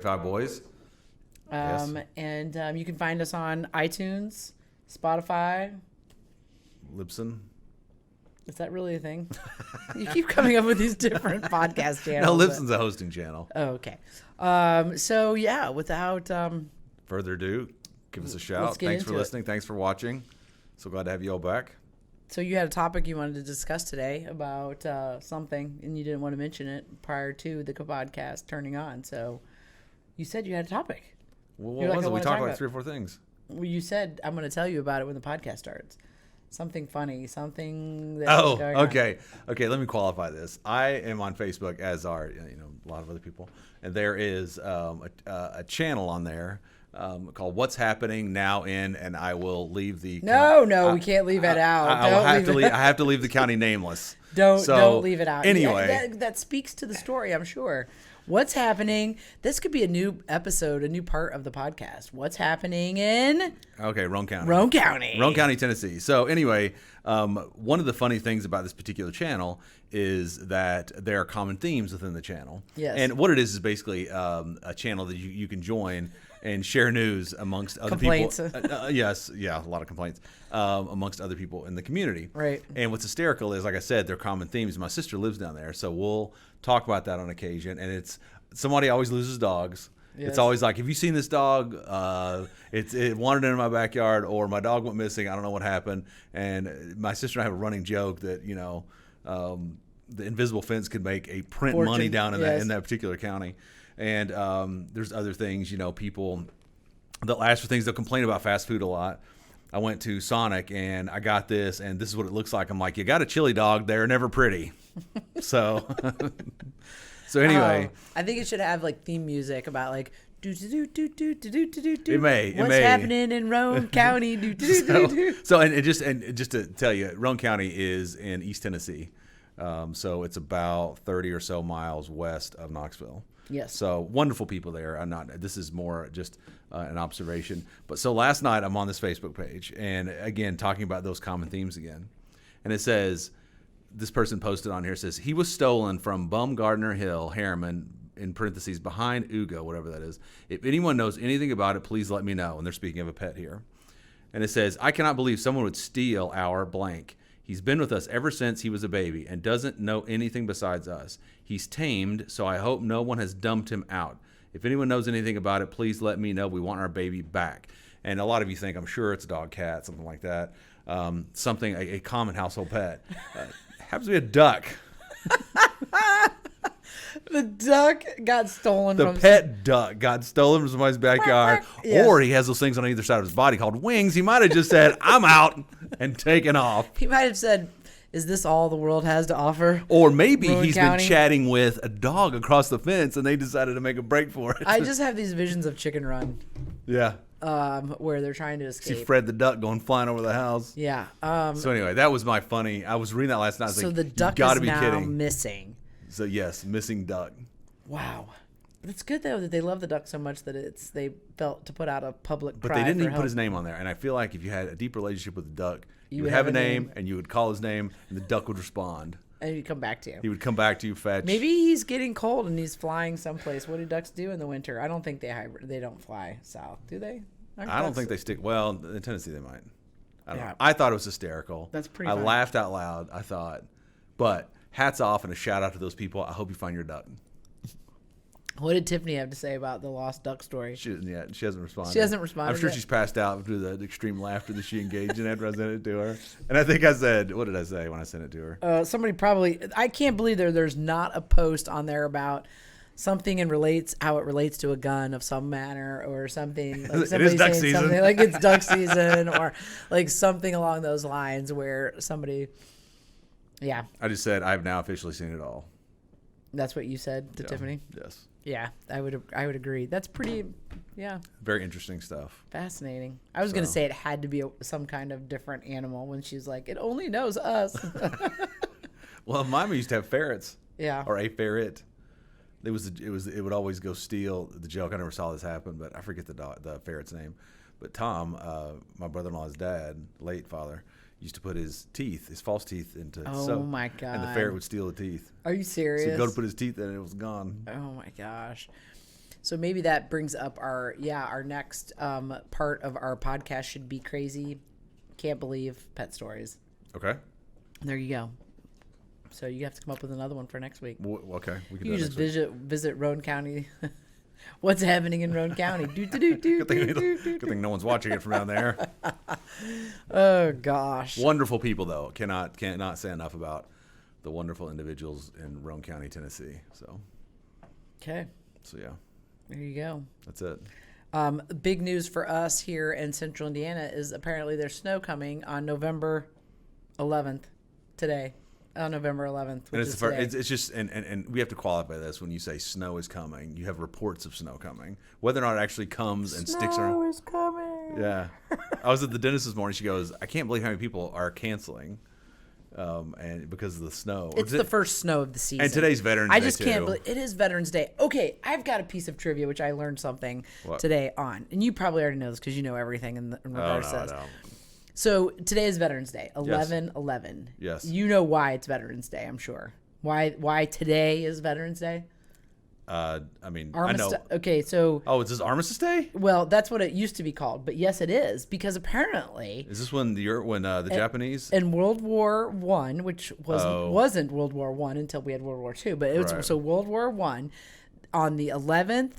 Five Boys. Yes. And you can find us on iTunes, Spotify. Libsyn. Is that really a thing? You keep coming up with these different podcast channels. No, Libsyn's a hosting channel. Oh, okay. So, yeah, without further ado, give us a shout. Thanks for listening. Thanks for watching. So glad to have you all back. So you had a topic you wanted to discuss today about something, and you didn't want to mention it prior to the podcast turning on. So you said you had a topic. Well, what was it? We talked about 3 or 4 things. Well, you said, I'm going to tell you about it when the podcast starts. Something funny, something that is going on. Okay. Let me qualify this. I am on Facebook, as are a lot of other people, and there is a channel on there called "What's Happening Now In," and I will leave the. We can't leave it out. I have to leave the county nameless. Don't leave it out. Anyway, that speaks to the story, I'm sure. What's happening? This could be a new episode, a new part of the podcast. What's happening in? Okay, Roane County. Roane County, Tennessee. So anyway, one of the funny things about this particular channel is that there are common themes within the channel. Yes. And what it is basically a channel that you can join and share news amongst other complaints. People. Yes, yeah, a lot of complaints amongst other people in the community. Right. And what's hysterical is, like I said, there are common themes. My sister lives down there, so we'll talk about that on occasion. And it's somebody always loses dogs. Yes. It's always like, have you seen this dog? It wandered into my backyard, or my dog went missing. I don't know what happened. And my sister and I have a running joke that the invisible fence could make a print money down in that particular county. And there's other things, people they'll ask for things. They'll complain about fast food a lot. I went to Sonic and I got this, and this is what it looks like. I'm like, you got a chili dog. They're never pretty. So anyway, I think it should have like theme music about like It may. What's happening in Roane County? And just to tell you, Roane County is in East Tennessee, so it's about 30 or so miles west of Knoxville. Yes. So wonderful people there. This is more just an observation. But so last night I'm on this Facebook page, and again talking about those common themes again, and it says, this person posted on here, says he was stolen from Baumgardner Hill, Harriman, in parentheses, behind Ugo, whatever that is. If anyone knows anything about it, please let me know. And they're speaking of a pet here. And it says, I cannot believe someone would steal our blank. He's been with us ever since he was a baby and doesn't know anything besides us. He's tamed, so I hope no one has dumped him out. If anyone knows anything about it, please let me know. We want our baby back. And a lot of you think, I'm sure it's a dog, cat, something like that. A common household pet. Happens to be a duck. The duck got stolen from... The pet duck got stolen from somebody's backyard. Yes. Or he has those things on either side of his body called wings. He might have just said, I'm out, and taken off. He might have said, is this all the world has to offer? Or maybe he's been chatting with a dog across the fence, and they decided to make a break for it. I just have these visions of Chicken Run. Yeah. Where they're trying to escape. See Fred the duck going flying over the house. Yeah. So anyway, that was my funny. I was reading that last night. So the duck is now missing. So yes, missing duck. Wow. It's good though that they love the duck so much that they felt to put out a public cry. But they didn't even put his name on there. And I feel like if you had a deep relationship with the duck, you would have a name and you would call his name and the duck would respond. And he'd come back to you. He would come back to you, fetch. Maybe he's getting cold and he's flying someplace. What do ducks do in the winter? I don't think they don't fly south, do they? I don't think they stick. Well, in Tennessee they might. I don't know. I thought it was hysterical. That's pretty funny. I laughed out loud, I thought. But hats off and a shout out to those people. I hope you find your duck. What did Tiffany have to say about the lost duck story? She hasn't responded. She hasn't responded. I'm sure she's passed out due to the extreme laughter that she engaged in after I sent it to her. And I think I said, what did I say when I sent it to her? Somebody probably, I can't believe there's not a post on there about something and how it relates to a gun of some manner or something. Like it is duck season. Something like it's duck season or like something along those lines where somebody, yeah. I just said, I've now officially seen it all. That's what you said to Tiffany? Yes. Yeah, I would agree. That's pretty, yeah. Very interesting stuff. Fascinating. I was going to say it had to be some kind of different animal when she's like, it only knows us. Well, Mama used to have ferrets. Yeah. Or a ferret. It would always go steal the joke. I never saw this happen, but I forget the ferret's name. But Tom, my brother-in-law's dad, late father, used to put his false teeth into soap. Oh my God. And the ferret would steal the teeth. Are you serious? So he'd go to put his teeth in and it was gone. Oh my gosh. So maybe that brings up our next part of our podcast should be crazy, can't believe pet stories. Okay. There you go. So you have to come up with another one for next week. Okay. We can You just visit Roane County. What's happening in Roane County? Good thing no one's watching it from down there. Oh gosh. Wonderful people though. Cannot say enough about the wonderful individuals in Roane County, Tennessee. So. Okay. So yeah. There you go. That's it. Big news for us here in Central Indiana is apparently there's snow coming on November 11th today. On November 11th, which is today. It's just and we have to qualify this when you say snow is coming. You have reports of snow coming. Whether or not it actually comes and sticks around. Snow is coming. Yeah. I was at the dentist this morning. She goes, I can't believe how many people are canceling and because of the snow. It's the first snow of the season. And today's Veterans Day, I just too. can't believe it is Veterans Day. Okay, I've got a piece of trivia which I learned something today on. And you probably already know this because you know everything in regards to this. No. So today is Veterans Day, 11/11. Yes. You know why it's Veterans Day, I'm sure. Why today is Veterans Day? I know. Okay, so. Oh, is this Armistice Day? Well, that's what it used to be called, but yes, it is because apparently. Is this when the Japanese? In World War I, which wasn't World War I until we had World War II, but it was so World War I, on the 11th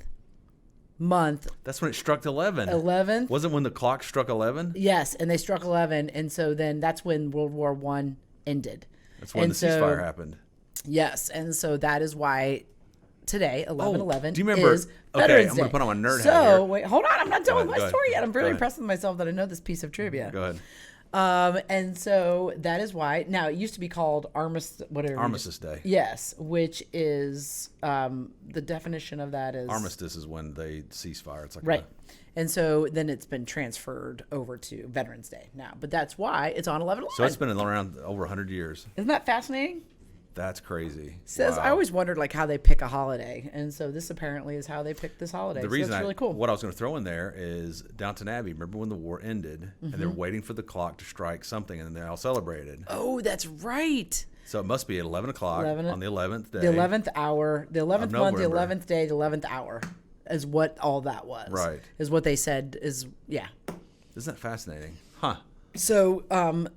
month. That's when it struck 11. 11th. Wasn't when the clock struck 11? Yes, and they struck 11, and so then that's when World War I ended. That's when the ceasefire happened. Yes, and so that is why today, 11/11, do you remember? Is Veterans Day. I'm going to put on my nerd hat So, here. wait, hold on. I'm not done with my story yet. I'm really Go ahead. impressed with myself that I know this piece of trivia. Go ahead. And so that is why. Now, it used to be called Armistice Day. Yes, which is the definition of that is. Armistice is when they cease fire. It's like right. And so then it's been transferred over to Veterans Day now. But that's why it's on 11/11. So it's been around over 100 years. Isn't that fascinating? That's crazy. Says wow. I always wondered like how they pick a holiday, and so this apparently is how they pick this holiday. The reason that's really cool. What I was going to throw in there is Downton Abbey. Remember when the war ended and they were waiting for the clock to strike something, and they all celebrated. Oh, that's right. So it must be at 11 o'clock on the 11th day. The 11th hour, the 11th month, the November. 11th day, the 11th hour is what all that was. Right. Is what they said is, yeah. Isn't that fascinating? Huh. So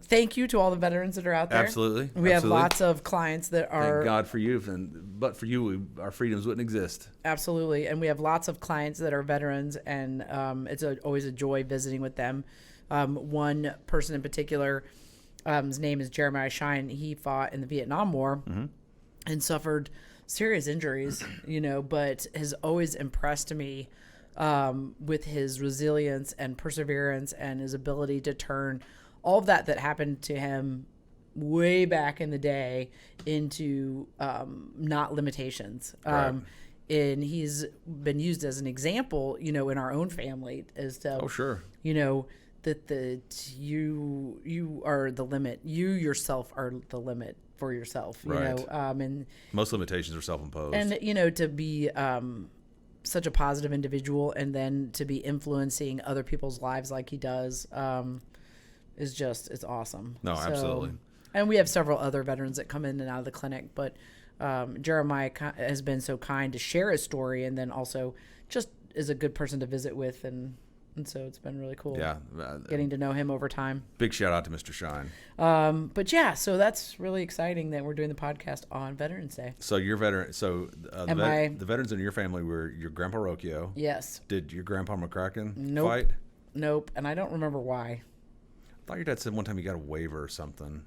thank you to all the veterans that are out there. Absolutely. We have lots of clients that are. Thank God for you. But for you, our freedoms wouldn't exist. Absolutely. And we have lots of clients that are veterans, and it's always a joy visiting with them. One person in particular, his name is Jeremiah Shine. He fought in the Vietnam War and suffered serious injuries, but has always impressed me with his resilience and perseverance and his ability to turn all of that happened to him way back in the day into not limitations. Right. And he's been used as an example, in our own family as to, sure. That you are the limit. You yourself are the limit for yourself, right. And most limitations are self-imposed. And, to be such a positive individual and then to be influencing other people's lives like he does it's awesome. No, absolutely. And we have several other veterans that come in and out of the clinic, but Jeremiah has been so kind to share his story and then also just is a good person to visit with, and so it's been really cool. Yeah, getting to know him over time. Big shout out to Mr. Shine. But yeah, so that's really exciting that we're doing the podcast on Veterans Day. So you're veteran. So the veterans in your family were your grandpa Rocchio. Yes. Did your grandpa McCracken Nope. fight? Nope. And I don't remember why. I thought your dad said one time he got a waiver or something.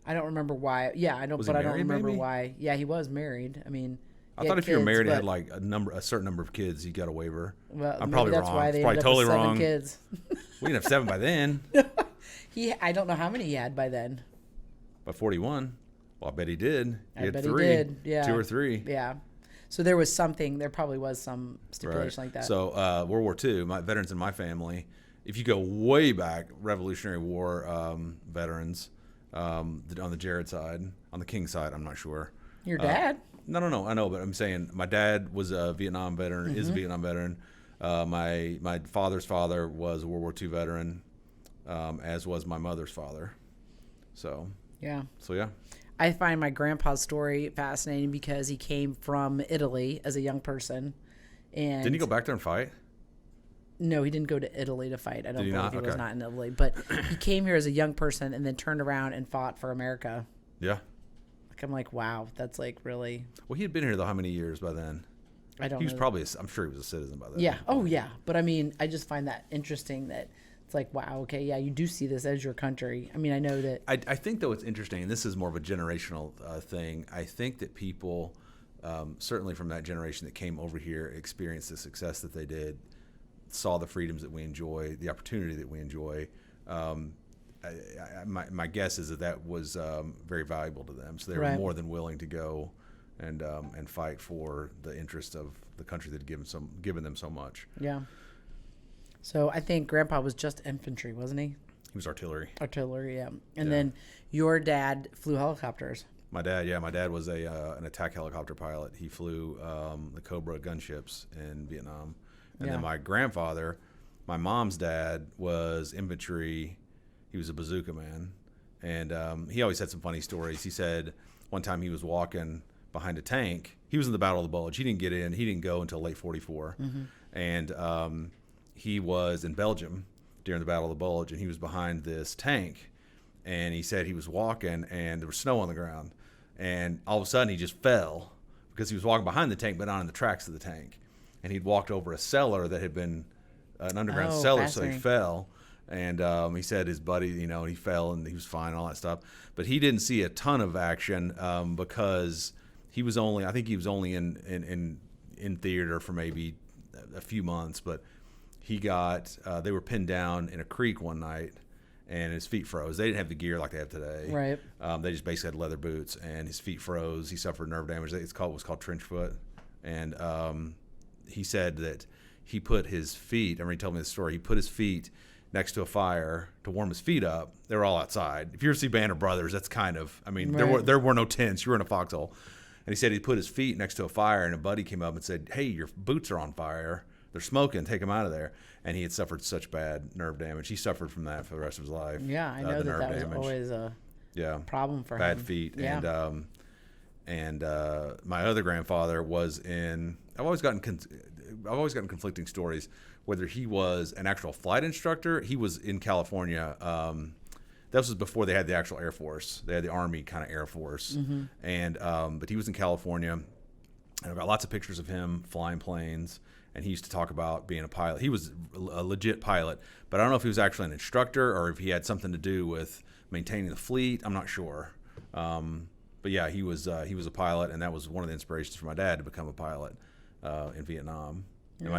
I don't remember why. Yeah, I don't. Was but he I don't married, remember maybe? why. Yeah, he was married. I mean. I thought if you were married and had like a certain number of kids, you got a waiver. Well, I'm probably that's wrong. why they probably ended totally up with 7 wrong. kids. We didn't have 7 by then. I don't know how many he had by then. By 41. Well, I bet he did. He had bet 3. he did. Yeah. 2 or 3. Yeah. So there was something. There probably was some stipulation like that. So World War II, my veterans in my family. If you go way back, Revolutionary War veterans on the Jared side, on the King side, I'm not sure. Your dad? No, I know, but I'm saying my dad was a Vietnam veteran, is a Vietnam veteran. My father's father was a World War II veteran, as was my mother's father. So yeah. I find my grandpa's story fascinating because he came from Italy as a young person And Didn't he go back there and fight? No, he didn't go to Italy to fight. I don't Did he believe not? he was Okay. not in Italy. But he came here as a young person and then turned around and fought for America. Yeah. Like, I'm like, wow, that's like really. Well, he had been here though how many years by then? I don't He was know. probably. I'm sure he was a citizen by then. Yeah. Oh, yeah. But I mean, I just find that interesting that it's like, wow, okay, yeah, you do see this as your country. I mean, I know that. I think though it's interesting, and this is more of a generational thing. I think that people, certainly from that generation that came over here, experienced the success that they did, saw the freedoms that we enjoy, the opportunity that we enjoy. My guess is that was very valuable to them. So they were Right. more than willing to go and fight for the interest of the country that had given them so much. Yeah. So I think Grandpa was just infantry, wasn't he? He was artillery. Artillery, yeah. And Yeah. then your dad flew helicopters. My dad was an attack helicopter pilot. He flew the Cobra gunships in Vietnam. And Yeah. then my grandfather, my mom's dad, was infantry. He was a bazooka man. And he always had some funny stories. He said one time he was walking behind a tank. He was in the Battle of the Bulge. He didn't get in. He didn't go until late 44. Mm-hmm. And he was in Belgium during the Battle of the Bulge, and he was behind this tank. And he said he was walking, and there was snow on the ground. And all of a sudden, he just fell because he was walking behind the tank, but not in the tracks of the tank. And he'd walked over a cellar that had been an underground cellar, so he fascinating. fell. And he said his buddy, he fell and he was fine and all that stuff. But he didn't see a ton of action because he was only in theater for maybe a few months. But he they were pinned down in a creek one night, and his feet froze. They didn't have the gear like they have today. Right. They just basically had leather boots, and his feet froze. He suffered nerve damage. It was called trench foot. And he said that he put his feet, I mean, he told me this story, he put his feet next to a fire to warm his feet up. They were all outside. If you ever see Band of Brothers, that's kind of, I mean, Right. there were no tents. You were in a foxhole. And he said he put his feet next to a fire, and a buddy came up and said, "Hey, your boots are on fire. They're smoking. Take them out of there." And he had suffered such bad nerve damage. He suffered from that for the rest of his life. Yeah, I know the nerve that was damage. always a problem for him. Bad feet. Yeah. And my other grandfather was in. I've always gotten conflicting stories whether he was an actual flight instructor. He was in California. This was before they had the actual Air Force. They had the Army kind of Air Force, Mm-hmm. and but he was in California. And I've got lots of pictures of him flying planes. And he used to talk about being a pilot. He was a legit pilot, but I don't know if he was actually an instructor or if he had something to do with maintaining the fleet. I'm not sure. But yeah, he was a pilot, and that was one of the inspirations for my dad to become a pilot in Vietnam. Yeah. And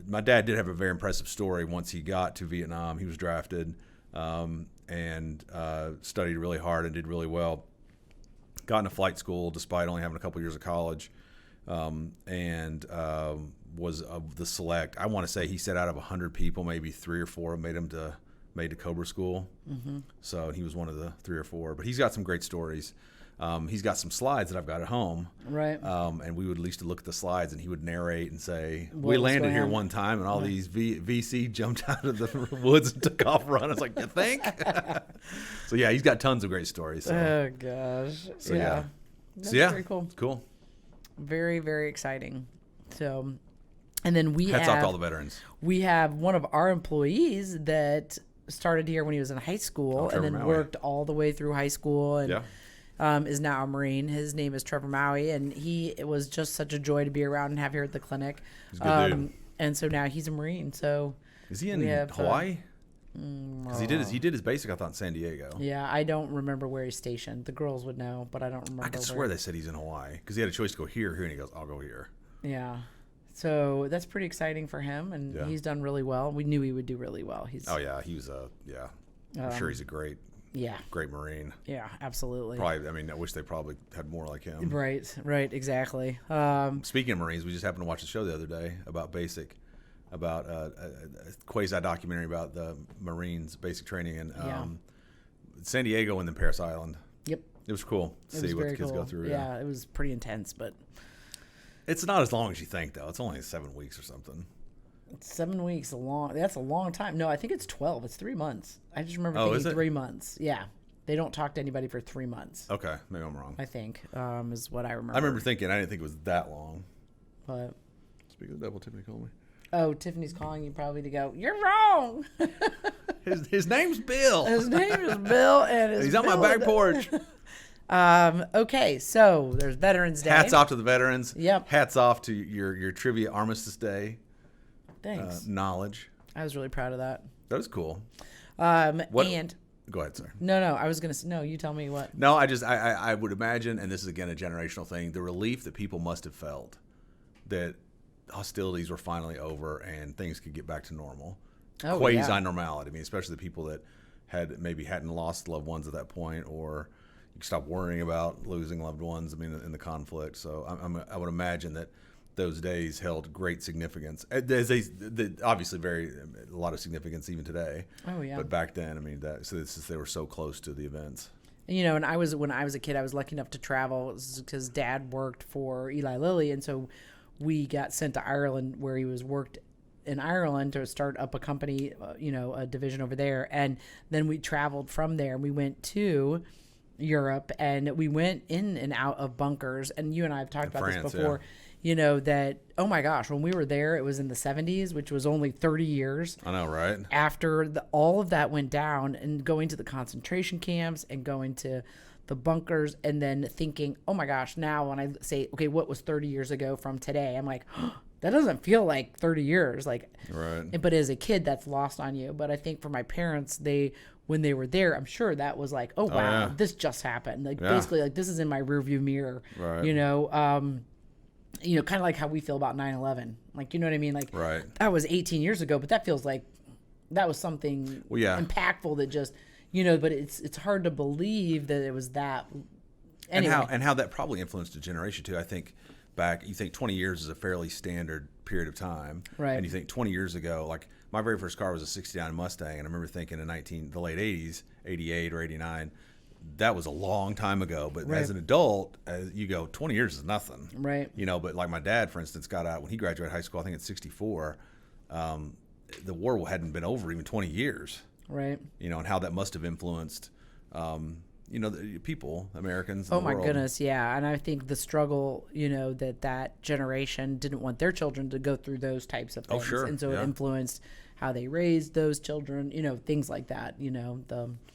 my dad did have a very impressive story. Once he got to Vietnam, he was drafted and studied really hard and did really well. Got into flight school despite only having a couple years of college. Was of the select. I want to say he said out of 100 people, maybe 3 or 4 made to Cobra school. Mm-hmm. So he was one of the 3 or 4. But he's got some great stories. He's got some slides that I've got at home. Right. And we would at least look at the slides, and he would narrate and say, What "We was landed going here on?" one time, and all these VC jumped out of the woods and took off running." I was like, "You think?" So yeah, he's got tons of great stories. So, Oh gosh. So, yeah. yeah. That's so yeah, very cool. Cool. Very, very exciting. So, and then Hats off to all the veterans. we have one of our employees that started here when he was in high school and Trevor then Maui. worked all the way through high school and Yeah. is now a Marine. His name is Trevor Maui, and it was just such a joy to be around and have here at the clinic. He's a good dude. And so now he's a Marine. So Is he in we have, Hawaii? Because he did his basic, I thought, in San Diego. yeah, I don't remember where he's stationed. The girls would know, but I don't remember. I could swear where. they said he's in Hawaii because he had a choice to go here, and he goes, "I'll go here." Yeah. So that's pretty exciting for him, and Yeah. he's done really well. We knew he would do really well. He's Oh yeah, he was I'm sure he's a great yeah, Marine. yeah, absolutely. Probably, I mean, I wish they probably had more like him. Right, exactly. Speaking of Marines, we just happened to watch a show the other day about a quasi documentary about the Marines basic training in San Diego and then Paris Island. Yep. It was cool to It see was what the very kids cool. go through. Yeah, it was pretty intense, but It's not as long as you think, though. It's only 7 weeks or something. 7 weeks that's a long time. No, I think it's 12. It's 3 months. I just remember Oh, is thinking it? 3 months. Yeah. They don't talk to anybody for 3 months. Okay, maybe I'm wrong. I think is what I remember. I remember thinking, I didn't think it was that long. But Speaking of the devil, Tiffany called me. oh, Tiffany's calling you probably to go, you're wrong. His name's Bill. His name is Bill, and He's on my back porch. Okay, so there's Veterans Day. Hats off to the veterans. Yep. Hats off to your Trivia Armistice Day Thanks. knowledge. I was really proud of that. That was cool. What? And Go ahead, sir. no, I was gonna. No, you tell me what. No, I would imagine, and this is again a generational thing, the relief that people must have felt that hostilities were finally over and things could get back to normal. Oh, Quasi-normality. I mean, especially the people that hadn't lost loved ones at that point, or you could stop worrying about losing loved ones. I mean, in the conflict. So I would imagine that those days held great significance. Obviously, a lot of significance even today. Oh yeah. But back then, I mean, they were so close to the events. You know, and when I was a kid, I was lucky enough to travel because Dad worked for Eli Lilly, and so we got sent to Ireland, where he worked in Ireland to start up a company, a division over there. And then we traveled from there and we went to Europe, and we went in and out of bunkers. And you and I have talked about France, this before, that, oh my gosh, when we were there, it was in the 70s, which was only 30 years. I know, right? After all of that went down, and going to the concentration camps and going to the bunkers, and then thinking, oh my gosh, now when I say, okay, what was 30 years ago from today? I'm like, oh, that doesn't feel like 30 years. Like, right. But as a kid, that's lost on you. But I think for my parents, when they were there, I'm sure that was like, oh wow, this just happened. Like basically, like this is in my rearview mirror. Right. Kind of like how we feel about 9/11. Like, you know what I mean? Like, right. That was 18 years ago, but that feels like that was something impactful that just, but it's hard to believe that it was that. Anyway. And how that probably influenced a generation too. I think back, you think 20 years is a fairly standard period of time. Right. And you think 20 years ago, like my very first car was a 69 Mustang, and I remember thinking in the late 80s, 88 or 89, that was a long time ago. But as an adult, you go, 20 years is nothing. Right. But like my dad, for instance, got out when he graduated high school, I think at 64, the war hadn't been over even 20 years. Right. And how that must have influenced, the people, Americans. Oh my goodness, yeah. And I think the struggle, that generation didn't want their children to go through those types of things. Oh, sure. And so it influenced how they raised those children, things like that.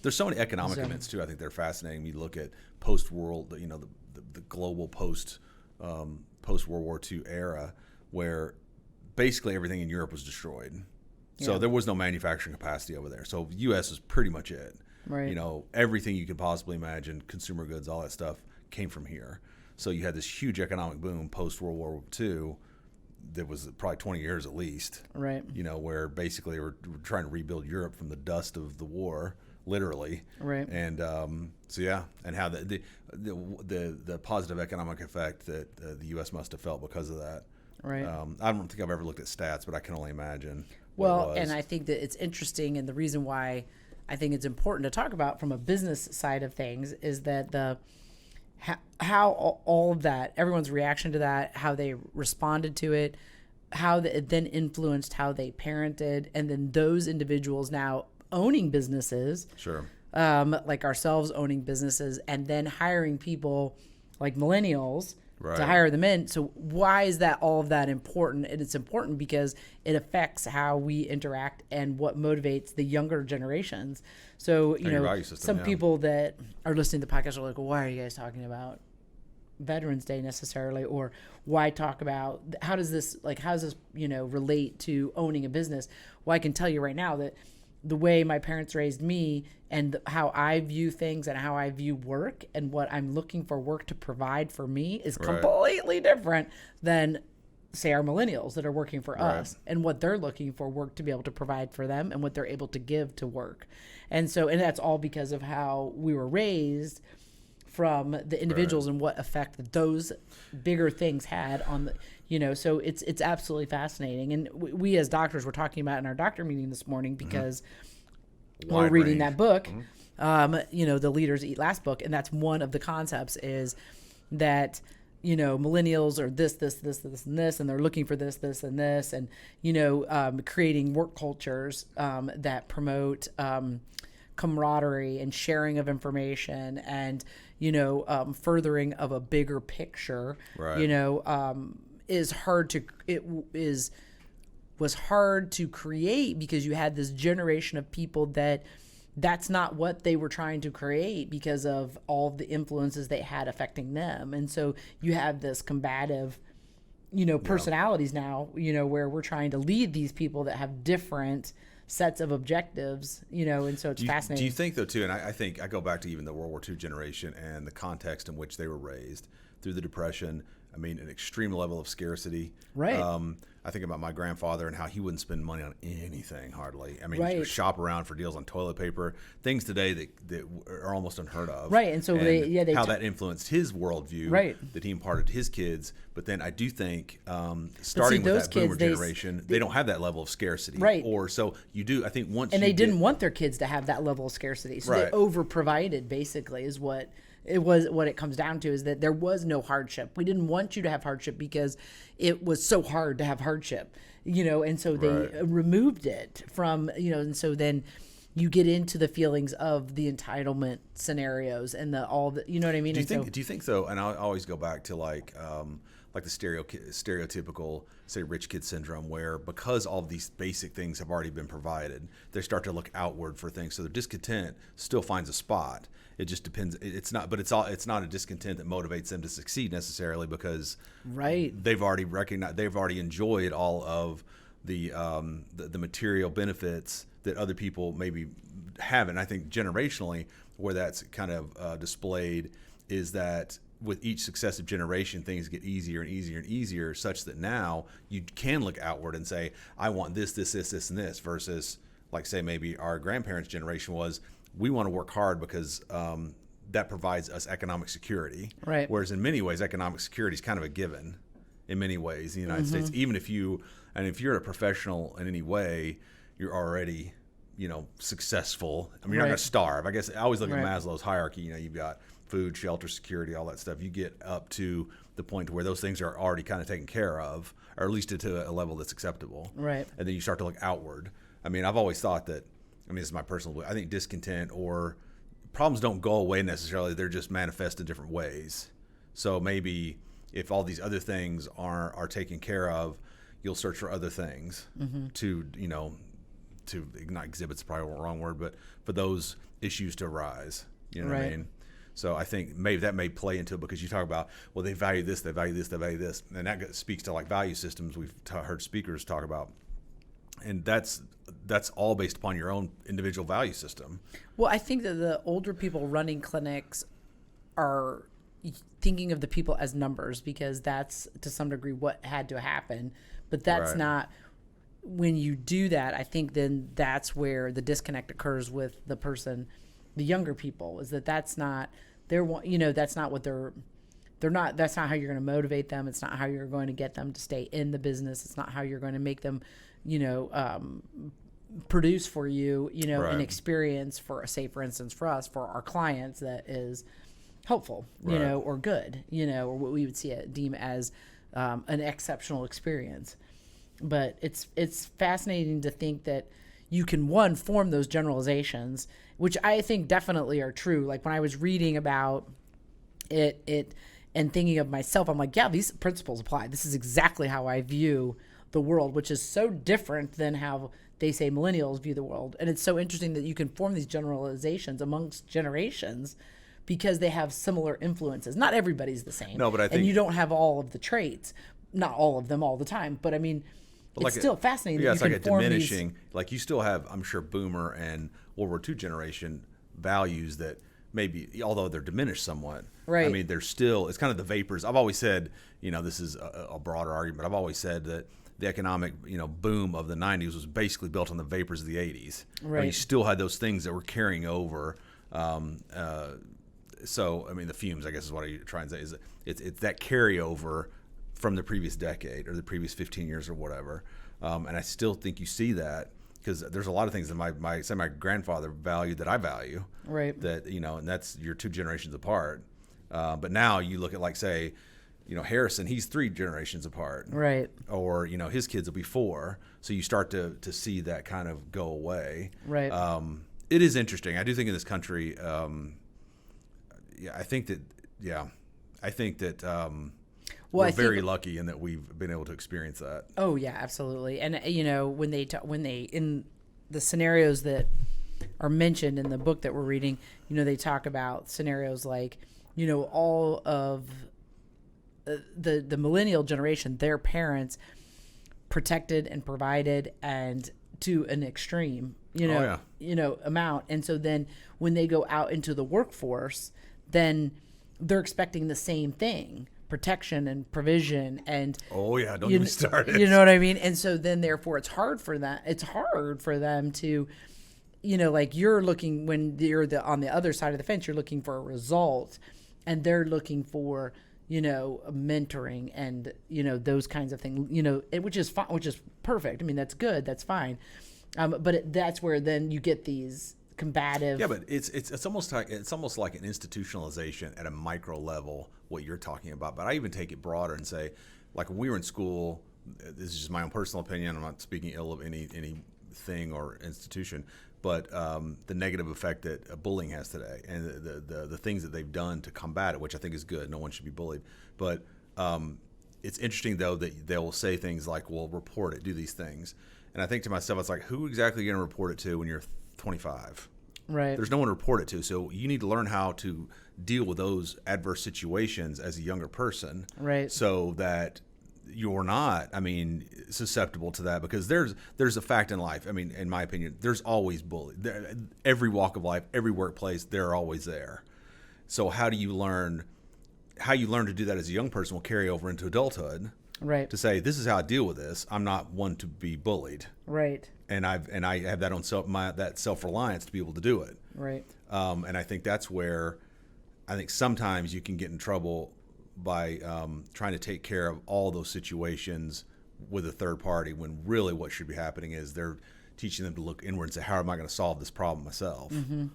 There's so many economic events too. I think they're fascinating. You look at post-world, the global post-World War II era, where basically everything in Europe was destroyed. So there was no manufacturing capacity over there. So the U.S. was pretty much it. Right. Everything you could possibly imagine, consumer goods, all that stuff came from here. So you had this huge economic boom post-World War II that was probably 20 years at least. Right. Where basically we're trying to rebuild Europe from the dust of the war, literally. Right. And and how the positive economic effect that the U.S. must have felt because of that. Right. I don't think I've ever looked at stats, but I can only imagine. Well, and I think that it's interesting, and the reason why I think it's important to talk about from a business side of things is that how all of that, everyone's reaction to that, how they responded to it, how it then influenced how they parented, and then those individuals now owning businesses, sure, like ourselves owning businesses, and then hiring people like millennials. Right. To hire them in. So why is that all of that important? And it's important because it affects how we interact and what motivates the younger generations. So, some people that are listening to the podcast are like, well, why are you guys talking about Veterans Day necessarily? Or why talk about, how does this relate to owning a business? Well, I can tell you right now that the way my parents raised me and how I view things and how I view work and what I'm looking for work to provide for me is completely different than, say, our millennials that are working for us and what they're looking for work to be able to provide for them and what they're able to give to work. And that's all because of how we were raised from the individuals and what effect that those bigger things had on the, so it's absolutely fascinating. And we as doctors were talking about in our doctor meeting this morning because we're reading that book, the Leaders Eat Last book. And that's one of the concepts is that, millennials are this, and this, and they're looking for this, and this, and, creating work cultures that promote camaraderie and sharing of information and, furthering of a bigger picture, is hard to was hard to create because you had this generation of people that's not what they were trying to create because of all the influences they had affecting them. And so you have this combative, personalities now, where we're trying to lead these people that have different sets of objectives, and so it's fascinating. Do you think, though, too, and I think I go back to even the World War II generation and the context in which they were raised through the Depression, I mean, an extreme level of scarcity. Right. I think about my grandfather and how he wouldn't spend money on anything, hardly. I mean, Right. he would shop around for deals on toilet paper, things today that are almost unheard of. Right, and so how that influenced his worldview, Right. that he imparted to his kids. But then I do think, starting with that boomer generation, they don't have that level of scarcity. Right. Or so you do, I think once and they didn't want their kids to have that level of scarcity. So Right. they over-provided, basically, is what it comes down to, is that there was no hardship. We didn't want you to have hardship because it was so hard to have hardship, and so they Right. removed it from, and so then you get into the feelings of the entitlement scenarios and all the, you know what I mean? Do you think though, and I always go back to like the stereotypical, say, rich kid syndrome, where because all of these basic things have already been provided, they start to look outward for things. So their discontent still finds a spot. It just depends. It's not a discontent that motivates them to succeed necessarily, because Right. they've already enjoyed all of the material benefits that other people maybe haven't. I think generationally, where that's kind of displayed is that with each successive generation, things get easier and easier and easier, such that now you can look outward and say, I want this, this, this, this, and this, versus, like, say, maybe our grandparents' generation was, we want to work hard because that provides us economic security. Right. Whereas in many ways, economic security is kind of a given in many ways in the United States. Even if you're a professional in any way, you're already, successful. I mean, you're not going to starve. I guess I always look at Maslow's hierarchy. You've got food, shelter, security, all that stuff. You get up to the point where those things are already kind of taken care of, or at least to a level that's acceptable. Right. And then you start to look outward. I mean, I've always thought that, this is my personal belief, I think discontent or problems don't go away necessarily. They're just manifest in different ways. So maybe if all these other things are taken care of, you'll search for other things to not exhibit's probably the wrong word, but for those issues to arise. You know what I mean? So I think maybe that may play into it, because you talk about, well, they value this, they value this, they value this. And that speaks to like value systems we've heard speakers talk about. And that's all based upon your own individual value system. Well, I think that the older people running clinics are thinking of the people as numbers, because that's to some degree what had to happen. But that's not, when you do that, I think then that's where the disconnect occurs with the person, the younger people, is that's not that's not what they're not, that's not how you're going to motivate them. It's not how you're going to get them to stay in the business. It's not how you're going to make them, produce for you, an experience for, say, for instance, for us, for our clients, that is helpful, or good, or what we would deem as an exceptional experience. But it's fascinating to think that you can, form those generalizations, which I think definitely are true. Like when I was reading about it and thinking of myself, I'm like, yeah, these principles apply. This is exactly how I view the world, which is so different than how they say millennials view the world. And it's so interesting that you can form these generalizations amongst generations because they have similar influences. Not everybody's the same. No, but I think, and you don't have all of the traits, not all of them all the time. But I mean, it's still fascinating. Yeah, that it's you like can a form diminishing. these. Like you still have, I'm sure, Boomer and World War II generation values that maybe, although they're diminished somewhat. Right. I mean, they're still. It's kind of the vapors. I've always said, this is a broader argument. I've always said that the economic, boom of the 90s was basically built on the vapors of the 80s. Right. I mean, you still had those things that were carrying over. So, I mean, the fumes, I guess, is what I'm trying to say. Is it's that carryover from the previous decade or the previous 15 years or whatever. And I still think you see that, because there's a lot of things that my grandfather valued that I value. Right. That, and that's, you're two generations apart. But now you look at, like, say, Harrison, he's 3 generations apart. Right. Or, his kids will be 4. So you start to see that kind of go away. Right. It is interesting. I do think in this country, I think that. we're very lucky in that we've been able to experience that. Oh yeah, absolutely. And when they in the scenarios that are mentioned in the book that we're reading, they talk about scenarios like, all of the millennial generation, their parents protected and provided and to an extreme, amount. And so then when they go out into the workforce, then they're expecting the same thing, protection and provision and don't get me started. You know what I mean? And so then therefore it's hard for them to, like you're looking, when you're on the other side of the fence, you're looking for a result and they're looking for, mentoring and, those kinds of things, which is fine, which is perfect. I mean, that's good. That's fine. But that's where then you get these combative. Yeah, but it's almost like an institutionalization at a micro level, what you're talking about. But I even take it broader and say, like when we were in school, this is just my own personal opinion. I'm not speaking ill of any thing or institution, but the negative effect that bullying has today and the things that they've done to combat it, which I think is good. No one should be bullied. But it's interesting, though, that they will say things like, well, report it, do these things. And I think to myself, it's like, who exactly are you going to report it to when you're 25? Right. There's no one to report it to. So you need to learn how to deal with those adverse situations as a younger person. Right. So that you're not, susceptible to that, because there's a fact in life. In my opinion, there's always bullying. Every walk of life, every workplace, they're always there. So how you learn to do that as a young person will carry over into adulthood. Right. To say, this is how I deal with this. I'm not one to be bullied. Right. And I have that that self-reliance to be able to do it. Right. And I think that's where I think sometimes you can get in trouble by trying to take care of all those situations with a third party, when really what should be happening is they're teaching them to look inward and say, how am I going to solve this problem myself? Mm-hmm.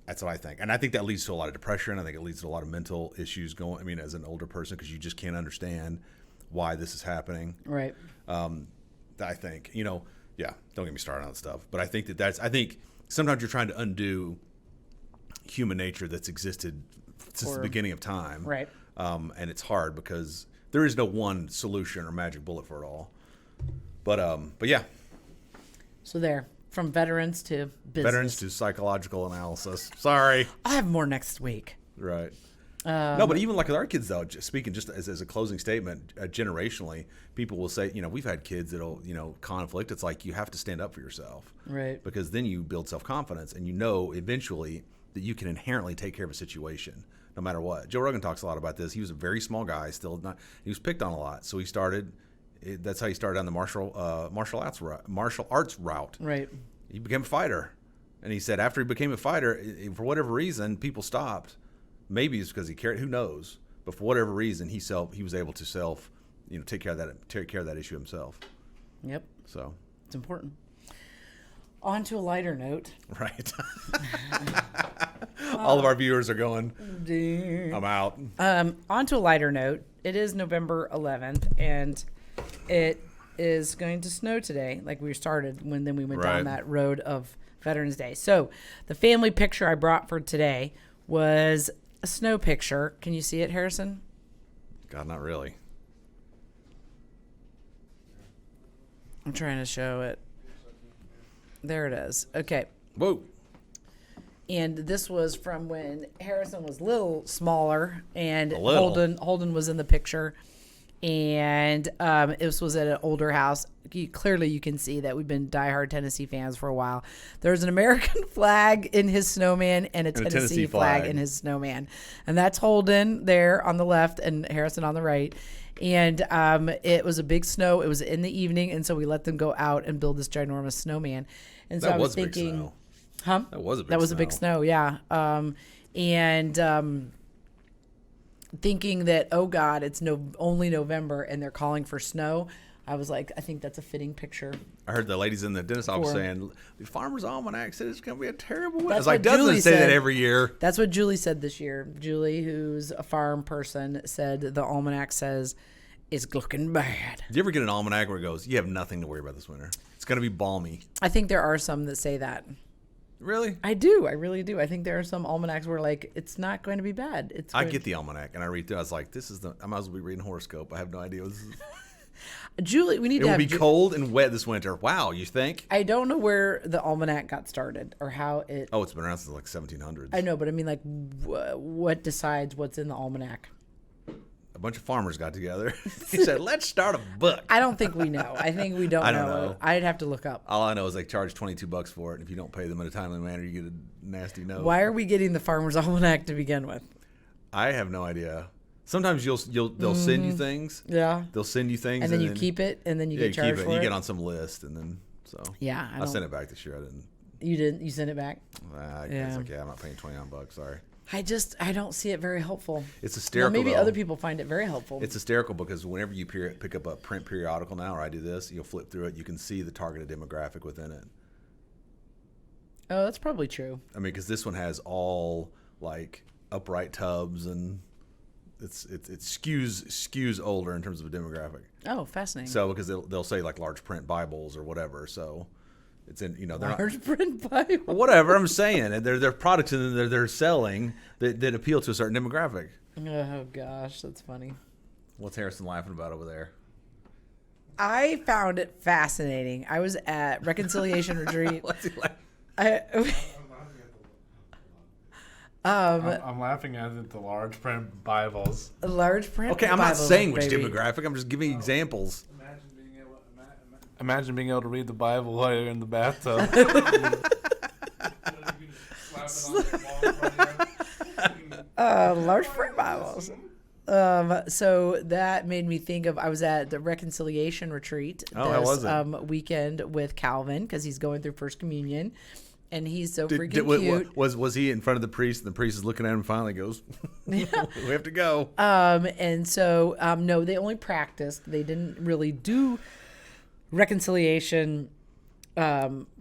That's what I think. And I think that leads to a lot of depression. I think it leads to a lot of mental issues as an older person, because you just can't understand why this is happening. Right. I think, don't get me started on that stuff. But I think I think sometimes you're trying to undo human nature that's existed since the beginning of time. Right. And it's hard because there is no one solution or magic bullet for it all. But yeah. So there, from veterans to business. Veterans to psychological analysis. Sorry. I'll have more next week. Right. No, but even like with our kids, though, speaking just as a closing statement, generationally, people will say, we've had kids that'll, conflict. It's like you have to stand up for yourself. Right. Because then you build self-confidence and eventually that you can inherently take care of a situation no matter what. Joe Rogan talks a lot about this. He was a very small guy, he was picked on a lot. So that's how he started on the martial arts route. Right. He became a fighter. And he said after he became a fighter, for whatever reason, people stopped. Maybe it's because he cared. Who knows? But for whatever reason, he was able to take care of that issue himself. Yep. So it's important. On to a lighter note. Right. All of our viewers are going, I'm out. On to a lighter note. It is November 11th, and it is going to snow today, like we started when we went down that road of Veterans Day. So the family picture I brought for today was a snow picture. Can you see it, Harrison? God, not really. I'm trying to show it. There it is. Okay. Whoa. And this was from when Harrison was a little smaller, and little. Holden was in the picture. And this was at an older house. Clearly, you can see that we've been diehard Tennessee fans for a while. There's an American flag in his snowman and a Tennessee flag in his snowman. And that's Holden there on the left and Harrison on the right. And it was a big snow. It was in the evening, and so we let them go out and build this ginormous snowman. And so I was thinking, That was a big snow, yeah. Thinking that, oh God, it's only November and they're calling for snow. I was like, I think that's a fitting picture. I heard the ladies in the dentist office saying, the Farmer's Almanac said it's going to be a terrible winter. I was like, doesn't say that every year. That's what Julie said this year. Julie, who's a farm person, said the almanac says it's looking bad. Do you ever get an almanac where it goes, you have nothing to worry about this winter? It's going to be balmy. I think there are some that say that. Really? I do. I really do. I think there are some almanacs where like it's not going to be bad. I get the almanac and I read through. I was like, I might as well be reading horoscope. I have no idea what this is. Julie, we need It to will have be cold and wet this winter. Wow, you think? I don't know where the almanac got started or how it. Oh, it's been around since like 1700s. I know, but I mean, like, what decides what's in the almanac? A bunch of farmers got together. He said, "Let's start a book." I don't think we know. I think we don't, I don't know. I'd have to look up. All I know is they charge $22 for it. And if you don't pay them in a timely manner, you get a nasty note. Why are we getting the farmer's almanac to begin with? I have no idea. Sometimes they'll send you things. Yeah. They'll send you things, And then you keep it, and then you get you keep charged it. for You it. get on some list, and then Yeah, I sent it back this year. I didn't. You didn't. You sent it back. I Yeah. was like, yeah, I'm not paying $29. Sorry. I don't see it very helpful. It's Well, hysterical. maybe though. other people find it very helpful. It's hysterical because whenever you pick up a print periodical now, or I do this, you'll flip through it. You can see the targeted demographic within it. Oh, that's probably true. I mean, because this one has all like upright tubs, and it skews older in terms of a demographic. Oh, fascinating. So because they'll say like large print Bibles or whatever. So it's in they're Large print Bible. not whatever I'm saying. And they're products and they're selling that appeal to a certain demographic. Oh gosh, that's funny. What's Harrison laughing about over there? I found it fascinating. I was at Reconciliation Retreat. What's he laughing? I'm laughing at the large print Bibles. Large print. Okay, I'm not Bibles, saying which baby. demographic. I'm just giving examples. Imagine being able to read the Bible while you're in the bathtub. Large print Bibles. So that made me think of, I was at the Reconciliation Retreat Oh, how was it? Weekend with Calvin because he's going through First Communion, and he's so freaking Did- cute. Was he in front of the priest, and the priest is looking at him and finally goes, we have to go. And so, no, they only practiced. They didn't really do reconciliation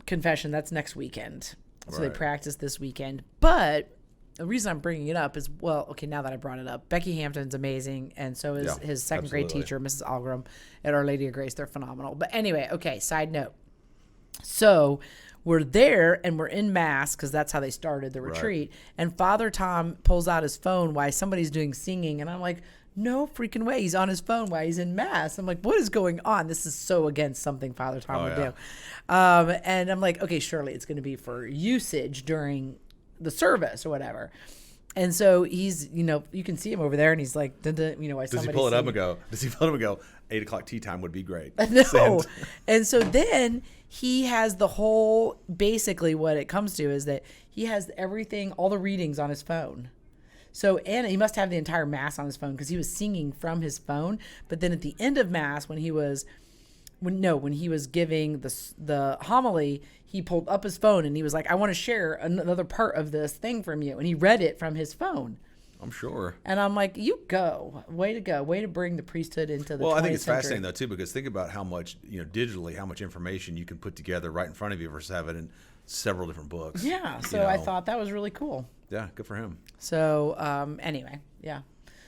confession. That's next weekend. So they Right. practiced this weekend. But the reason I'm bringing it up is, well, okay, now that I brought it up, Becky Hampton's amazing, and so is Yeah, his second grade absolutely. teacher, Mrs. Algram, at Our Lady of Grace. They're phenomenal. But anyway, okay, side note. So we're there and we're in mass because that's how they started the retreat. And Father Tom pulls out his phone while somebody's doing singing. And I'm like, no freaking way. He's on his phone while he's in mass. I'm like, what is going on? This is so against something Father Tom would do. And I'm like, okay, surely it's going to be for usage during the service or whatever. And so he's, you can see him over there and he's like, why Does he pull it up and go, 8 o'clock tea time would be great. No. Send. And so then he has the whole, basically what it comes to is that he has everything, all the readings on his phone. So Anna, he must have the entire mass on his phone because he was singing from his phone. But then at the end of mass, when he was giving the homily, he pulled up his phone and he was like, I want to share another part of this thing from you. And he read it from his phone. I'm sure. And I'm like, you go. Way to go. Way to bring the priesthood into the 20th Well, I think it's century. fascinating, though, too, because think about how much, digitally, how much information you can put together right in front of you versus have it in several different books. Yeah. So I thought that was really cool. Yeah, good for him. So anyway, yeah.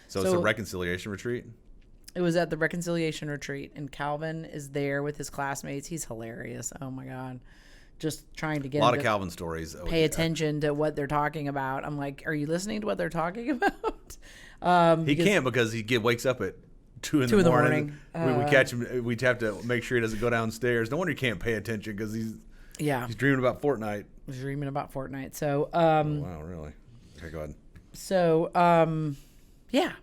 So it's a reconciliation retreat? It was at the Reconciliation Retreat, and Calvin is there with his classmates. He's hilarious. Oh, my God. Just trying to get A lot him of to Calvin stories. pay attention to what they're talking about. I'm like, are you listening to what they're talking about? He can't because he wakes up at 2 in in the the morning. morning. We catch him. We have to make sure he doesn't go downstairs. No wonder he can't pay attention because he's dreaming about Fortnite. Dreaming about Fortnite. So, Wow, really? Okay, go ahead. So, yeah.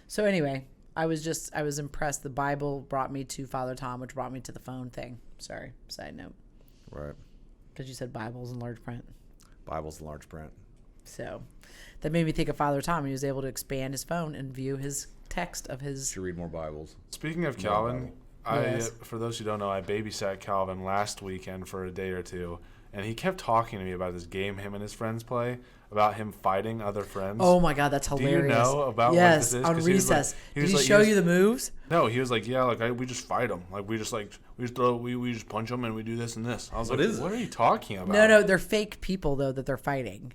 So anyway, I was impressed. The Bible brought me to Father Tom, which brought me to the phone thing. Sorry, side note. Right. Because you said Bibles in large print. Bible's in large print. So that made me think of Father Tom. He was able to expand his phone and view his text of his. Should read more Bibles. Speaking of Calvin, Yes. for those who don't know, I babysat Calvin last weekend for a day or two, and he kept talking to me about this game him and his friends play, about him fighting other friends. Oh my God, that's Do hilarious. you know about what yes, this is? on 'Cause he was like- recess. he Did was he like- show he was- you the moves? No, he was like, yeah, we just fight them. Like we just punch them and we do this and this. I was What like, is it? what are you talking about? No, they're fake people though that they're fighting.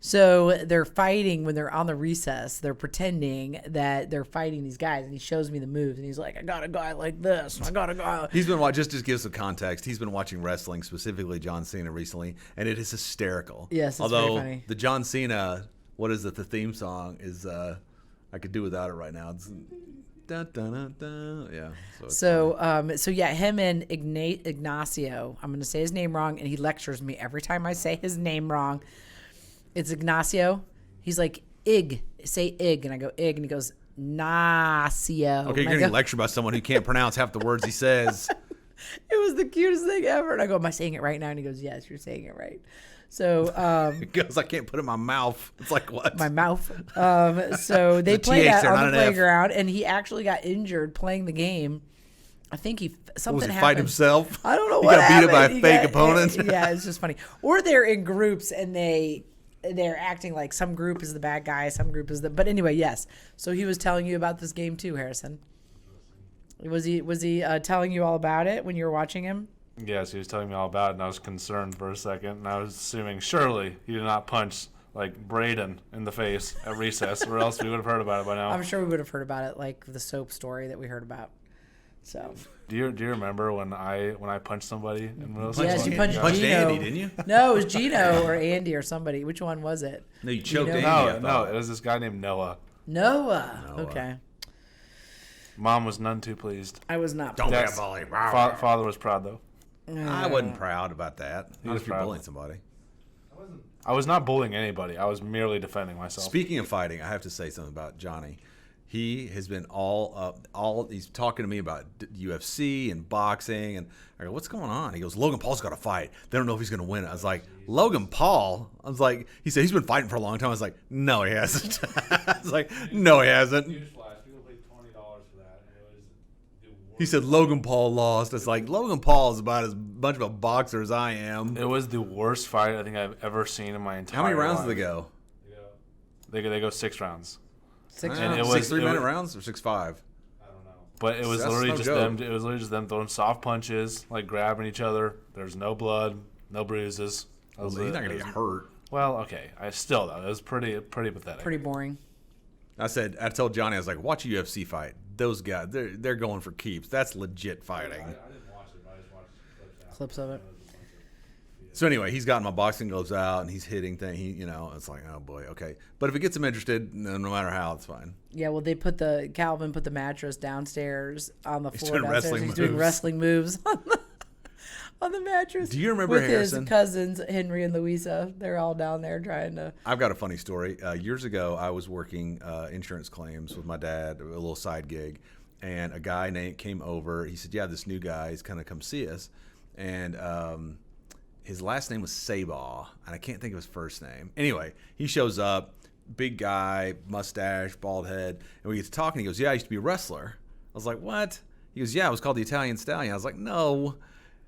So they're fighting when they're on the recess. They're pretending that they're fighting these guys, and he shows me the moves, and he's like, "I got a guy like this. I got a guy." He's been watching. Just give some context. He's been watching wrestling, specifically John Cena recently, and it is hysterical. Yes, it's although very funny. the John Cena, what is it? The theme song is I could do without it right now. It's dun, dun, dun, dun. Yeah. So yeah, him and Ignacio. I'm going to say his name wrong, and he lectures me every time I say his name wrong. It's Ignacio. He's like, Ig. Say Ig. And I go, Ig. And he goes, Nacio. Okay, you're getting lectured by someone who can't pronounce half the words he says. It was the cutest thing ever. And I go, am I saying it right now? And he goes, yes, you're saying it right. So He goes, I can't put it in my mouth. It's like, what? my mouth. So they It's a played TH that there, on not the an F. playground, and he actually got injured playing the game. I think something Was he happened. fight himself? I don't know He what got beat up by a happened. He fake got- opponent? Yeah, it's just funny. Or they're in groups and they're acting like some group is the bad guy, some group is the. But anyway, yes. So he was telling you about this game too, Harrison. Was he telling you all about it when you were watching him? Yes, he was telling me all about it, and I was concerned for a second, and I was assuming surely he did not punch like Braden in the face at recess, or else we would have heard about it by now. I'm sure we would have heard about it, like the soap story that we heard about. So. Do you remember when I punched somebody in middle school? Yes, you punched Punched Gino. Andy, didn't you? No, it was Gino or Andy or somebody. Which one was it? No, you choked Gino? Andy. I No, thought. it was this guy named Noah. Noah. Noah. Okay. Mom was none too pleased. I was not. Don't be a Yes. bully. Father was proud though. I wasn't proud about that. Not was if you're proud. bullying somebody. I was not bullying anybody. I was merely defending myself. Speaking of fighting, I have to say something about Johnny. He has been he's talking to me about UFC and boxing, and I go, what's going on? He goes, Logan Paul's got to fight. They don't know if he's going to win. I was like, Logan Paul? I was like, he said he's been fighting for a long time. I was like, no, he hasn't. I was like, no, he hasn't. Newsflash, people paid $20 for that, and it was the worst. He said Logan Paul lost. It's like, Logan Paul is about as much of a boxer as I am. It was the worst fight I think I've ever seen in my entire How many rounds life. did they go? They go 6 rounds. 6 And rounds. it was- 6 3-minute rounds or 6-5? I don't know. But it was That's literally no just joke. them. It was literally just them throwing soft punches, like grabbing each other. There's no blood, no bruises. That Well, was he's it. not going to It get was- hurt. Well, okay. I still though. It was pretty pathetic. Pretty boring. I told Johnny, I was like, watch a UFC fight. Those guys, they're going for keeps. That's legit fighting. I didn't watch it, but I just watched Clips of it. So anyway, he's gotten my boxing gloves out and he's hitting things. It's like, oh boy, okay. But if it gets him interested, no matter how, it's fine. Yeah, well, Calvin put the mattress downstairs on the floor doing downstairs. wrestling He's doing moves. wrestling moves on the mattress. Do you remember with Harrison? his cousins, Henry and Louisa? They're all down there trying to. I've got a funny story. Years ago, I was working insurance claims with my dad, a little side gig, and a guy came over. He said, yeah, this new guy is going to come see us. And his last name was Sabaw, and I can't think of his first name. Anyway, he shows up, big guy, mustache, bald head, and we get to talking. He goes, yeah, I used to be a wrestler. I was like, what? He goes, yeah, I was called the Italian Stallion. I was like, no.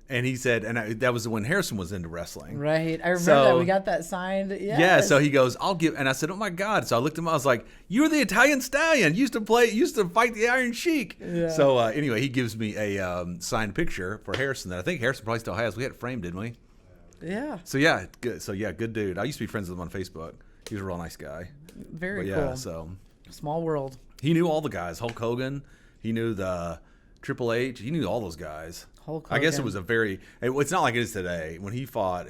And he said, that was when Harrison was into wrestling. Right. I remember So- that. We got that signed. Yes. Yeah, so he goes, I'll give, and I said, oh my God. So I looked at him, I was like, you're the Italian Stallion. Used to fight the Iron Sheik. Yeah. So anyway, he gives me a signed picture for Harrison that I think Harrison probably still has. We had it framed, didn't we? Yeah. So yeah, good. So yeah, good dude. I used to be friends with him on Facebook. He was a real nice guy. Very But yeah, cool. so Small world. he knew all the guys. Hulk Hogan. He knew the Triple H. He knew all those guys. Hulk I guess it Hogan. was it's not like it is today. When he fought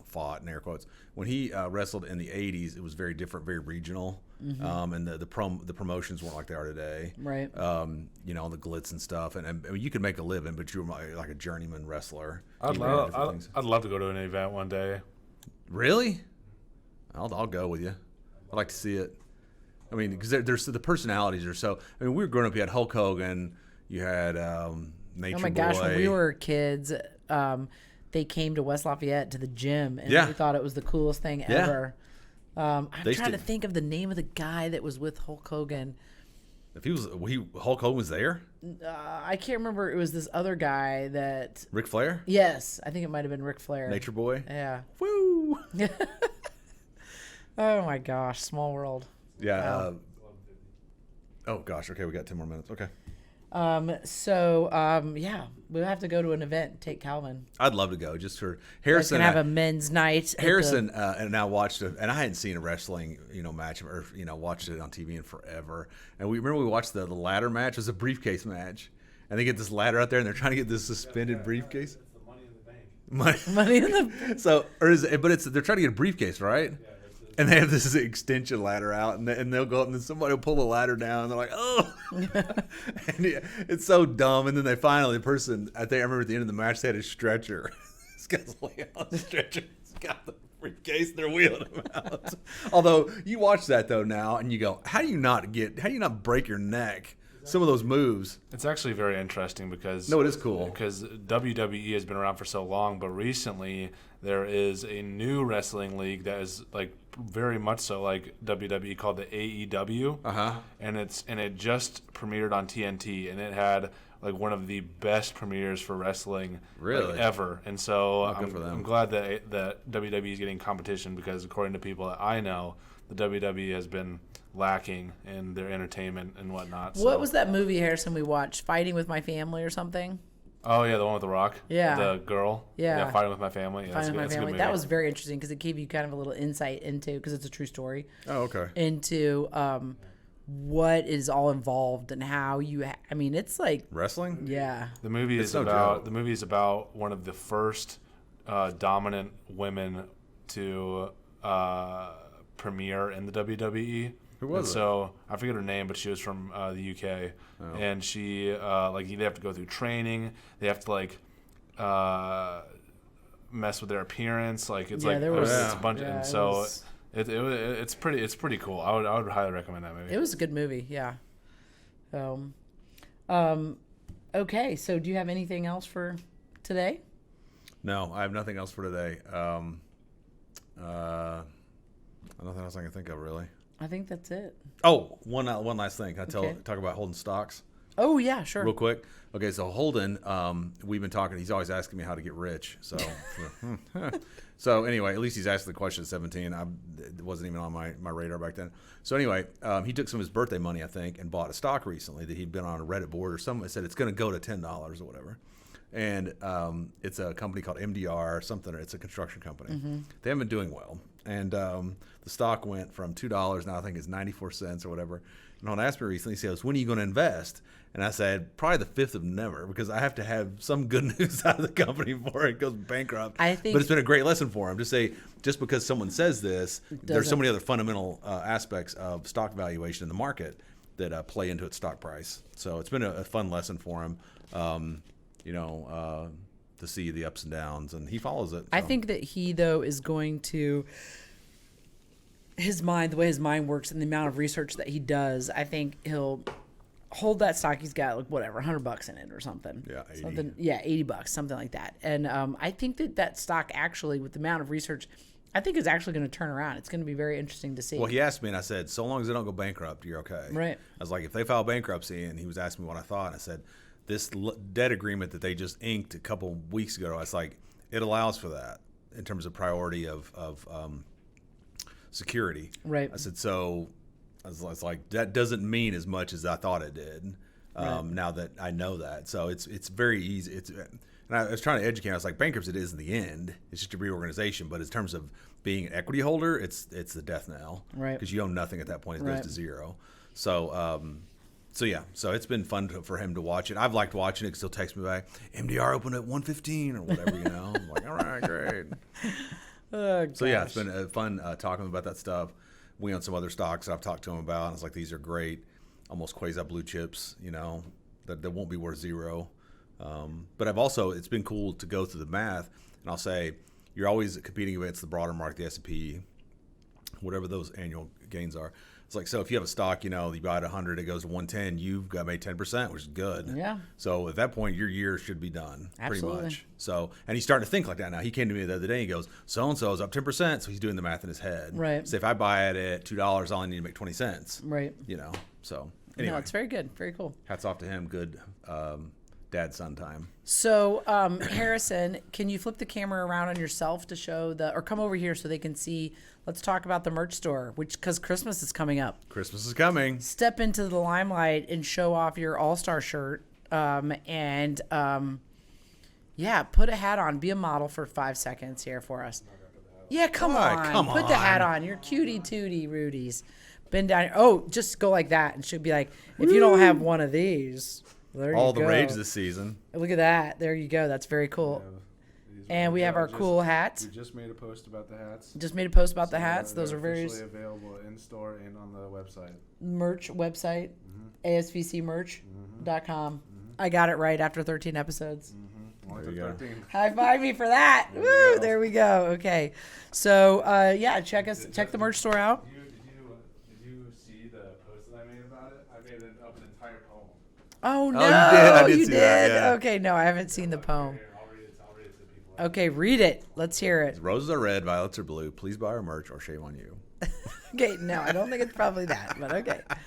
fought in air quotes, when he wrestled in the 80s, it was very different, very regional. And the promotions weren't like they are today. Right. The glitz and stuff. And I mean, you could make a living, but you were like a journeyman wrestler. I'd You ran different love, things. I'd love to go to an event one day. Really? I'll go with you. I'd like to see it. I mean, because there's the personalities are so. I mean, we were growing up. You had Hulk Hogan. You had Nature Oh my Boy. gosh, when we were kids, they came to West Lafayette to the gym, and Yeah. we thought it was the coolest thing Yeah. ever. I'm They trying to used to- think of the name of the guy that was with Hulk Hogan. If Hulk Hogan was there, I can't remember. It was this other guy that. Ric Flair, Yes, I think it might have been Ric Flair. Nature Boy. Yeah. Woo! Oh my gosh, small world. Yeah. Wow. Oh gosh. Okay, we got 10 more minutes. Okay. Yeah, we'll have to go to an event and take Calvin. I'd love to go just for We're Harrison. gonna have a men's night. at the- Harrison and I watched it, and I hadn't seen a wrestling match or watched it on TV in forever. And we watched the ladder match. It was a briefcase match, and they get this ladder out there, and they're trying to get this suspended briefcase. It's the money in the bank. money in the. So, they're trying to get a briefcase, right? And they have this extension ladder out, and they'll go up, and then somebody will pull the ladder down, and they're like, oh. And it's so dumb. And then the person, I remember at the end of the match, they had a stretcher. This guy's laying on the stretcher. He's got the briefcase, and they're wheeling him out. Although, you watch that, though, now, and you go, how do you not break your neck? Some of those moves. It's actually very interesting because No, it is cool. Because WWE has been around for so long, but recently there is a new wrestling league that is like very much so like WWE called the AEW. And it just premiered on TNT, and it had like one of the best premieres for wrestling Really? ever. And so good for them. I'm glad that WWE is getting competition, because according to people that I know, the WWE has been lacking in their entertainment and whatnot. What was that movie, Harrison, we watched? Fighting with My Family or something? Oh, yeah, the one with The Rock. Yeah. The girl. Yeah. Fighting with My Family. Yeah, Fighting with My that's a good Family. movie. That was very interesting because it gave you kind of a little insight into, because it's a true story, Oh, okay. into what is all involved and how it's like, Wrestling? yeah. The movie It's is no about joke. one of the first dominant women to premiere in the WWE. Who was it? So I forget her name, but she was from the UK, and she they have to go through training. They have to mess with their appearance. Like it's Yeah, like there was- it's a bunch, yeah, and it so was- it's pretty cool. I would highly recommend that movie. It was a good movie, yeah. Okay, so do you have anything else for today? No, I have nothing else for today. Nothing else I can think of, really. I think that's it. Oh, one last thing. Can I Okay. talk about Holden stocks Oh, yeah, sure. real quick? Okay, so Holden, we've been talking. He's always asking me how to get rich. So, so anyway, at least he's asking the question at 17. It wasn't even on my radar back then. So anyway, he took some of his birthday money, I think, and bought a stock recently that he'd been on a Reddit board or something. It said it's going to go to $10 or whatever. And it's a company called MDR or something. Or it's a construction company. Mm-hmm. They haven't been doing well. And the stock went from $2, now I think it's 94 cents or whatever. And Holden asked me recently, he says, when are you going to invest? And I said, probably the 5th of never, because I have to have some good news out of the company before it goes bankrupt. I think- But it's been a great lesson for him. Just because someone says this, there's so Doesn't- many other fundamental aspects of stock valuation in the market that play into its stock price. So it's been a fun lesson for him, to see the ups and downs, and he follows it. I so. think that he, though, is going to, the way his mind works and the amount of research that he does, I think he'll hold that stock. He's got like whatever, $100 in it or something. Yeah, 80. Something. Yeah, $80, something like that. And I think that stock actually, with the amount of research, I think is actually going to turn around. It's going to be very interesting to see. Well, he asked me, and I said, so long as they don't go bankrupt, you're okay. Right. I was like, if they file bankruptcy, and he was asking me what I thought, I said, this debt agreement that they just inked a couple weeks ago, I was like, it allows for that in terms of priority of security. Right. I said, so I was like, that doesn't mean as much as I thought it did. Right. Now that I know that, so it's very easy. And I was trying to educate. I was like, bankruptcy it is in the end. It's just a reorganization. But in terms of being an equity holder, it's the death knell. Right. Because you own nothing at that point. It Right. goes to zero. So yeah, so it's been fun for him to watch it. I've liked watching it because he'll text me back, MDR opened at 115 or whatever, I'm like, all right, great. So yeah, it's been fun talking about that stuff. We own some other stocks that I've talked to him about. And it's like, these are great, almost quasi blue chips, that won't be worth zero. But it's been cool to go through the math, and I'll say, you're always competing against the broader market, the S&P, whatever those annual gains are. It's like, so if you have a stock, you buy it 100, it goes to 110, you've got made 10%, which is good. Yeah. So at that point, your year should be done, Absolutely. pretty much. So, and he's starting to think like that now. He came to me the other day, and he goes, so-and-so is up 10%, so he's doing the math in his head. Right. So if I buy it at $2, I only need to make 20 cents. Right. So anyway. No, it's very good. Very cool. Hats off to him. Good dad-son time. So, Harrison, can you flip the camera around on yourself to show or come over here so they can see? Let's talk about the merch store, because Christmas is coming up. Christmas is coming. Step into the limelight and show off your All-Star shirt. Yeah, put a hat on. Be a model for 5 seconds here for us. Yeah, come on. Put the hat on. You're cutie tootie Rudies. Bend down. Oh, just go like that. And she'll be like, if you don't have one of these, there you go. All the rage this season. Look at that. There you go. That's very cool. And we have our cool hats. We just made a post about the hats. Those are very available in store and on the website. Merch website, asvcmerch.com. I got it right after 13 episodes. There you go. High five me for that. Woo! There we go. Okay. So, check the merch store out. Did you see the post that I made about it? I made up an entire poem. Oh, no. Oh, you did. I did you see did. that, yeah. Okay, no, I haven't seen the poem. Here, I'll read it to the people. Okay, read it. Let's hear it. Roses are red, violets are blue. Please buy our merch or shame on you. Okay, no, I don't think it's probably that, but okay. Okay,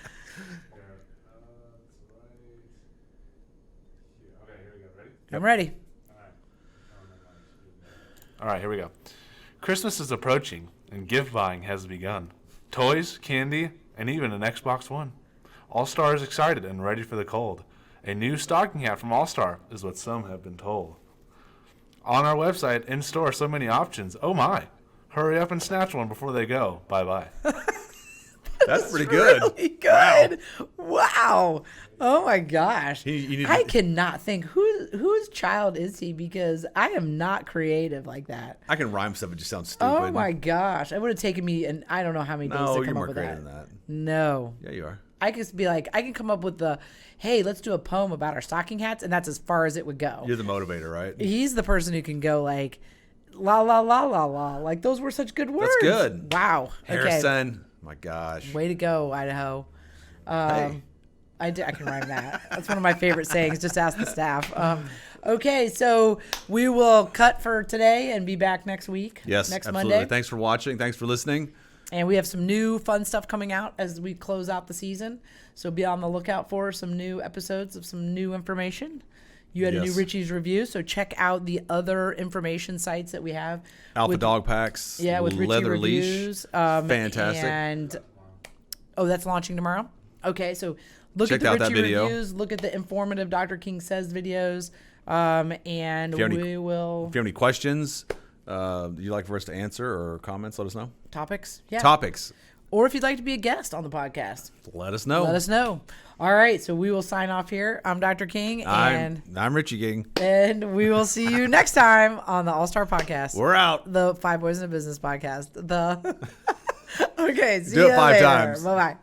here we go. Ready? I'm ready. All right, here we go. Christmas is approaching, and gift buying has begun. Toys, candy, and even an Xbox One. All-Star is excited and ready for the cold. A new stocking hat from All-Star is what some have been told. On our website, in-store, so many options. Oh my. Hurry up and snatch one before they go. Bye-bye. That's pretty good. Really good. Wow. Oh my gosh. I cannot think whose child is he, because I am not creative like that. I can rhyme stuff. It just sounds stupid. Oh my gosh. It would have taken me, and I don't know how many days to come up with that. No, you're more creative than that. No. Yeah, you are. I could be like, I can come up with hey, let's do a poem about our stocking hats, and that's as far as it would go. You're the motivator, right? He's the person who can go like, la la la la la. Like, those were such good words. That's good. Wow. Harrison. Okay. My gosh. Way to go, Idaho. Hey. I can rhyme that. That's one of my favorite sayings. Just ask the staff. Okay, so we will cut for today and be back next week. Yes, next absolutely. Monday. Thanks for watching. Thanks for listening. And we have some new fun stuff coming out as we close out the season. So be on the lookout for some new episodes of some new information. You had a new Richie's review, so check out the other information sites that we have. Alpha Dog Packs. Yeah, with Richie Leather Reviews. Leash. Fantastic. And that's launching tomorrow. Okay, so look Check at out the that Richie video. Reviews. Look at the informative Dr. King Says videos. And we will... If you have any questions you'd like for us to answer or comments, let us know. Topics? Yeah. Topics. Or if you'd like to be a guest on the podcast. Let us know. Let us know. All right, so we will sign off here. I'm Dr. King. And I'm Richie King. And we will see you next time on the All-Star Podcast. We're out. The 5 Boys in a Business Podcast. Okay, see Do it you 5 later. times. Bye-bye.